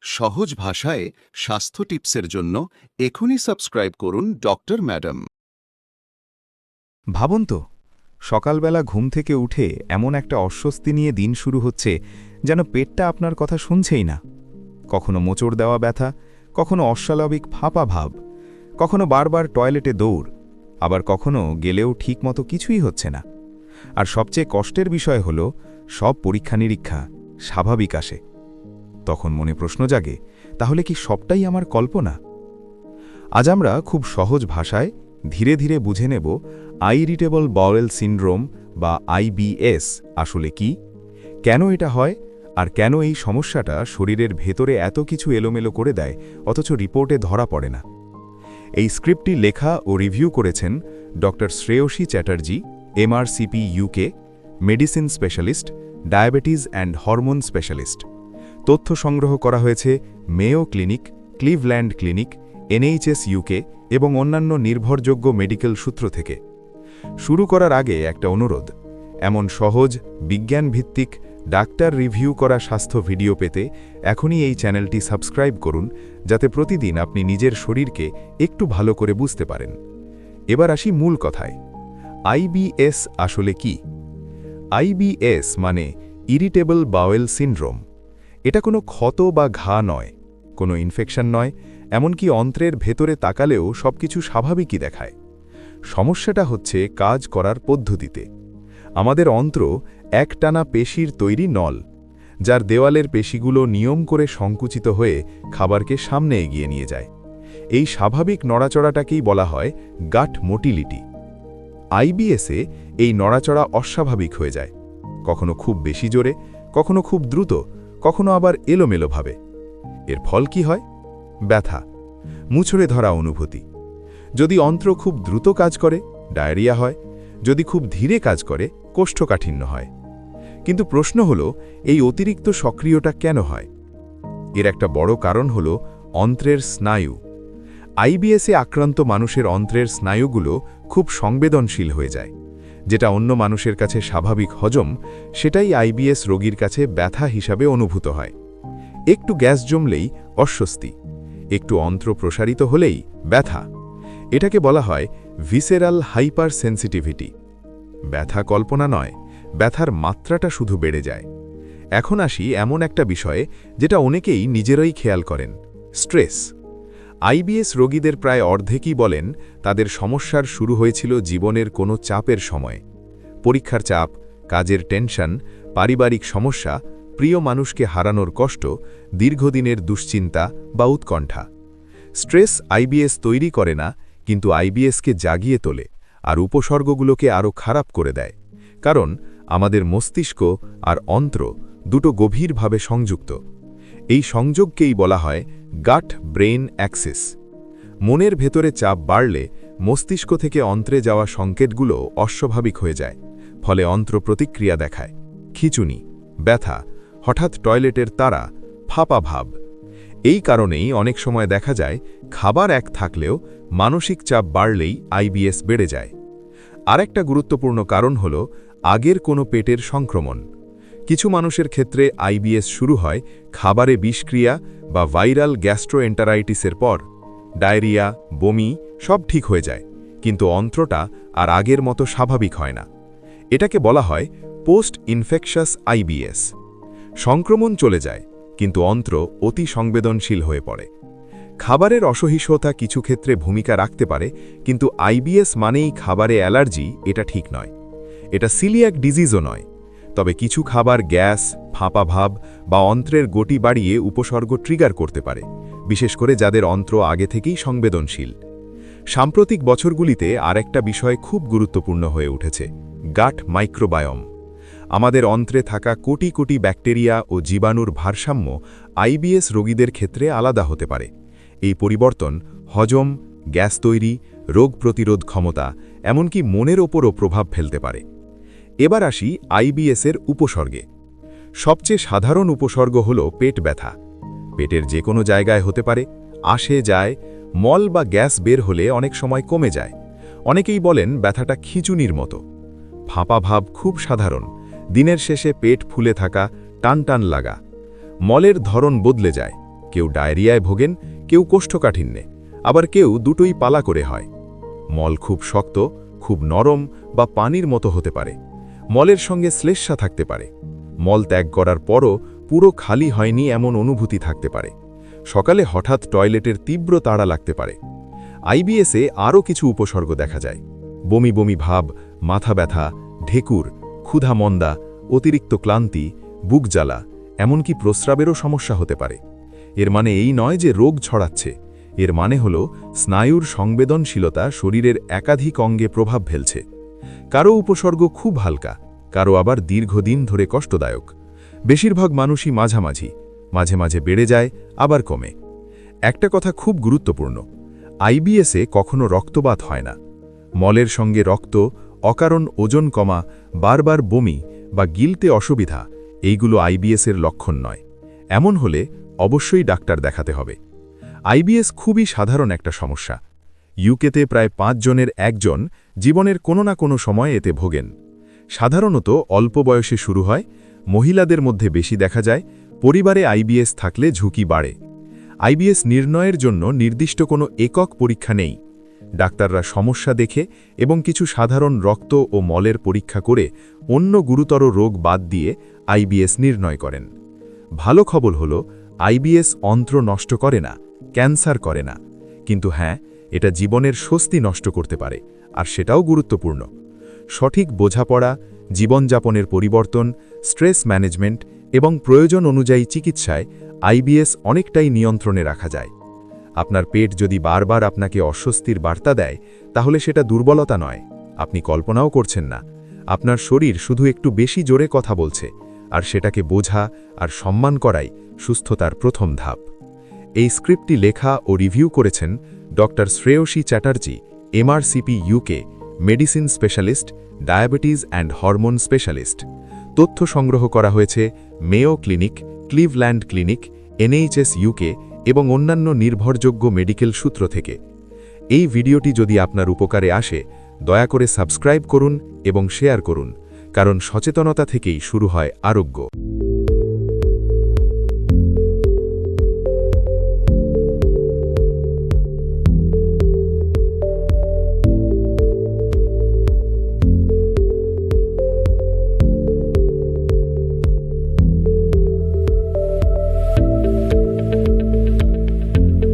সহজ ভাষায় স্বাস্থ্য টিপসের জন্য এখনই সাবস্ক্রাইব করুন ডক্টর ম্যাডাম। ভাবুন তো, সকালবেলা ঘুম থেকে উঠে এমন একটা অস্বস্তি নিয়ে দিন শুরু হচ্ছে যেন পেটটা আপনার কথা শুনছেই না। কখনো মোচড় দেওয়া ব্যথা, কখনো অস্বাভাবিক ফাঁপা ভাব, কখনো বারবার টয়লেটে দৌড়, আবার কখনো গেলেও ঠিকমতো কিছুই হচ্ছে না। আর সবচেয়ে কষ্টের বিষয় হল সব পরীক্ষা নিরীক্ষা স্বাভাবিক আসে। তখন মনে প্রশ্ন জাগে, তাহলে কি সবটাই আমার কল্পনা? আজ আমরা খুব সহজ ভাষায় ধীরে ধীরে বুঝে নেব ইরিটেবল বাউয়েল সিনড্রোম বা আইবিএস আসলে কি, কেন এটা হয়, আর কেন এই সমস্যাটা শরীরের ভেতরে এত কিছু এলোমেলো করে দেয় অথচ রিপোর্টে ধরা পড়ে না। এই স্ক্রিপ্টটি লেখা ও রিভিউ করেছেন doctor Shreyasi Chatterjee, MRCP UK, medicine specialist, diabetes and hormone specialist. তথ্য সংগ্রহ করা হয়েছে Mayo clinic, Cleveland clinic, NHS UK এবং অন্যান্য নির্ভরযোগ্য মেডিকেল সূত্র থেকে। শুরু করার আগে একটা অনুরোধ, এমন সহজ বিজ্ঞানভিত্তিক ডাক্তার রিভিউ করা স্বাস্থ্য ভিডিও পেতে এখনই এই চ্যানেলটি সাবস্ক্রাইব করুন, যাতে প্রতিদিন আপনি নিজের শরীরকে একটু ভালো করে বুঝতে পারেন। এবার আসি মূল কথায়। আইবিএস আসলে কি? আইবিএস মানে ইরিটেবল বাউয়েল সিনড্রোম। এটা কোনো ক্ষত বা ঘা নয়, কোনো ইনফেকশন নয়, এমনকি অন্ত্রের ভেতরে তাকালেও সবকিছু স্বাভাবিকই দেখায়। সমস্যাটা হচ্ছে কাজ করার পদ্ধতিতে। আমাদের অন্ত্র একটানা পেশির তৈরি নল, যার দেওয়ালের পেশিগুলো নিয়ম করে সংকুচিত হয়ে খাবারকে সামনে এগিয়ে নিয়ে যায়। এই স্বাভাবিক নড়াচড়াটাকেই বলা হয় গাট মোটিলিটি। আইবিএসে এই নড়াচড়া অস্বাভাবিক হয়ে যায়, কখনো খুব বেশি জোরে, কখনো খুব দ্রুত, কখনো আবার এলোমেলোভাবে। এর ফল কি হয়? ব্যথা, মুছড়ে ধরা অনুভূতি। যদি অন্ত্র খুব দ্রুত কাজ করে, ডায়রিয়া হয়। যদি খুব ধীরে কাজ করে, কোষ্ঠকাঠিন্য হয়। কিন্তু প্রশ্ন হল, এই অতিরিক্ত সক্রিয়তা কেন হয়? এর একটা বড় কারণ হল অন্ত্রের স্নায়ু। আইবিএসে আক্রান্ত মানুষের অন্ত্রের স্নায়ুগুলো খুব সংবেদনশীল হয়ে যায়। যেটা অন্য মানুষের কাছে স্বাভাবিক হজম, সেটাই আইবিএস রোগীর কাছে ব্যথা হিসাবে অনুভূত হয়। একটু গ্যাস জমলেই অস্বস্তি, একটু অন্ত্র প্রসারিত হলেই ব্যথা। এটাকে বলা হয় ভিসেরাল হাইপার সেন্সিটিভিটি। ব্যথা কল্পনা নয়, ব্যথার মাত্রাটা শুধু বেড়ে যায়। এখন আসি এমন একটা বিষয়ে যেটা অনেকেই নিজেরাই খেয়াল করেন, স্ট্রেস। আইবিএস রোগীদের প্রায় অর্ধেকই বলেন তাদের সমস্যার শুরু হয়েছিল জীবনের কোনো চাপের সময়। পরীক্ষার চাপ, কাজের টেনশন, পারিবারিক সমস্যা, প্রিয় মানুষকে হারানোর কষ্ট, দীর্ঘদিনের দুশ্চিন্তা বা উৎকণ্ঠা। স্ট্রেস আইবিএস তৈরি করে না, কিন্তু আইবিএসকে জাগিয়ে তোলে আর উপসর্গগুলোকে আরও খারাপ করে দেয়। কারণ আমাদের মস্তিষ্ক আর অন্ত্র দুটো গভীরভাবে সংযুক্ত। এই সংযোগকেই বলা হয় গাট ব্রেইন অ্যাক্সিস। মনের ভেতরে চাপ বাড়লে মস্তিষ্ক থেকে অন্ত্রে যাওয়া সংকেতগুলো অস্বাভাবিক হয়ে যায়, ফলে অন্ত্র প্রতিক্রিয়া দেখায়, খিঁচুনি, ব্যথা, হঠাৎ টয়লেটের তাড়া, ফাঁপা ভাব। এই কারণেই অনেক সময় দেখা যায় খাবার এক থাকলেও মানসিক চাপ বাড়লেই আইবিএস বেড়ে যায়। আরেকটা গুরুত্বপূর্ণ কারণ হল আগের কোনো পেটের সংক্রমণ। কিছু মানুষের ক্ষেত্রে আইবিএস শুরু হয় খাবারে বিষক্রিয়া বা ভাইরাল গ্যাস্ট্রোএন্টারাইটিসের পর। ডায়রিয়া, বমি সব ঠিক হয়ে যায়, কিন্তু অন্ত্রটা আর আগের মতো স্বাভাবিক হয় না। এটাকে বলা হয় পোস্ট ইনফেকশাস আইবিএস। সংক্রমণ চলে যায়, কিন্তু অন্ত্র অতি সংবেদনশীল হয়ে পড়ে। খাবারের অসহিষ্ণুতা কিছু ক্ষেত্রে ভূমিকা রাখতে পারে, কিন্তু আইবিএস মানেই খাবারে অ্যালার্জি, এটা ঠিক নয়। এটা সিলিয়াক ডিজিজও নয়। তবে কিছু খাবার গ্যাস, ফাঁপা ভাব বা অন্ত্রের গতি বাড়িয়ে উপসর্গ ট্রিগার করতে পারে, বিশেষ করে যাদের অন্ত্র আগে থেকেই সংবেদনশীল। সাম্প্রতিক বছরগুলিতে আরেকটা বিষয় খুব গুরুত্বপূর্ণ হয়ে উঠেছে, গাট মাইক্রোবায়োম। আমাদের অন্ত্রে থাকা কোটি কোটি ব্যাকটেরিয়া ও জীবাণুর ভারসাম্য আইবিএস রোগীদের ক্ষেত্রে আলাদা হতে পারে। এই পরিবর্তন হজম, গ্যাস তৈরি, রোগ প্রতিরোধ ক্ষমতা, এমনকি মনের ওপরও প্রভাব ফেলতে পারে। এবার আসি আইবিএসের উপসর্গে। সবচেয়ে সাধারণ উপসর্গ হল পেট ব্যথা। পেটের যে কোনো জায়গায় হতে পারে, আসে যায়। মল বা গ্যাস বের হলে অনেক সময় কমে যায়। অনেকেই বলেন ব্যথাটা খিঁচুনির মতো। ফাঁপা ভাব খুব সাধারণ, দিনের শেষে পেট ফুলে থাকা, টান টান লাগা। মলের ধরন বদলে যায়, কেউ ডায়রিয়ায় ভোগেন, কেউ কোষ্ঠকাঠিন্যে, আবার কেউ দুটোই পালা করে হয়। মল খুব শক্ত, খুব নরম বা পানির মতো হতে পারে। মলের সঙ্গে শ্লেষ্মা থাকতে পারে। মল ত্যাগ করার পরও পুরো খালি হয়নি এমন অনুভূতি থাকতে পারে। সকালে হঠাৎ টয়লেটের তীব্র তাড়া লাগতে পারে। আইবিএসে আরও কিছু উপসর্গ দেখা যায়। বমি বমি ভাব, মাথা ব্যথা, ঢেকুর, ক্ষুধা মন্দা, অতিরিক্ত ক্লান্তি, বুক জ্বালা, এমনকি প্রস্রাবেরও সমস্যা হতে পারে। এর মানে এই নয় যে রোগ ছড়াচ্ছে, এর মানে হল স্নায়ুর সংবেদনশীলতা শরীরের একাধিক অঙ্গে প্রভাব ফেলছে। কারো উপসর্গ খুব হালকা, কারো আবার দীর্ঘদিন ধরে কষ্টদায়ক। বেশিরভাগ মানুষই মাঝামাঝি, মাঝে মাঝে বেড়ে যায়, আবার কমে। একটা কথা খুব গুরুত্বপূর্ণ, আইবিএসে কখনো রক্তপাত হয় না। মলের সঙ্গে রক্ত, অকারণ ওজন কমা, বারবার বমি বা গিলতে অসুবিধা, এইগুলো আইবিএসের লক্ষণ নয়। এমন হলে অবশ্যই ডাক্তার দেখাতে হবে। আইবিএস খুবই সাধারণ একটা সমস্যা। ইউকেতে প্রায় 5 জনের 1 জন জীবনের কোনো না কোনো সময় এতে ভোগেন। সাধারণত অল্প বয়সে শুরু হয়, মহিলাদের মধ্যে বেশি দেখা যায়, পরিবারে আইবিএস থাকলে ঝুঁকি বাড়ে। আইবিএস নির্ণয়ের জন্য নির্দিষ্ট কোনো একক পরীক্ষা নেই। ডাক্তাররা সমস্যা দেখে এবং কিছু সাধারণ রক্ত ও মলের পরীক্ষা করে অন্য গুরুতর রোগ বাদ দিয়ে আইবিএস নির্ণয় করেন। ভালো খবর হল, আইবিএস অন্ত্র নষ্ট করে না, ক্যান্সার করে না, কিন্তু হ্যাঁ, এটা জীবনের স্বস্তি নষ্ট করতে পারে, আর সেটাও গুরুত্বপূর্ণ। সঠিক বোঝাপড়া, জীবনযাপনের পরিবর্তন, স্ট্রেস ম্যানেজমেন্ট এবং প্রয়োজন অনুযায়ী চিকিৎসায় আইবিএস অনেকটাই নিয়ন্ত্রণে রাখা যায়। আপনার পেট যদি বারবার আপনাকে অস্বস্তির বার্তা দেয়, তাহলে সেটা দুর্বলতা নয়, আপনি কল্পনাও করছেন না। আপনার শরীর শুধু একটু বেশি জোরে কথা বলছে, আর সেটাকে বোঝা আর সম্মান করাই সুস্থতার প্রথম ধাপ। এই স্ক্রিপ্টটি লেখা ও রিভিউ করেছেন doctor Shreyasi Chatterjee, MRCP UK, medicine specialist, diabetes and hormone specialist. তথ্য সংগ্রহ করা হয়েছে Mayo clinic, Cleveland clinic, NHS UK এবং অন্যান্য নির্ভরযোগ্য মেডিকেল সূত্র থেকে। এই ভিডিওটি যদি আপনার উপকারে আসে, দয়া করে সাবস্ক্রাইব করুন এবং শেয়ার করুন, কারণ সচেতনতা থেকেই শুরু হয় আরোগ্য।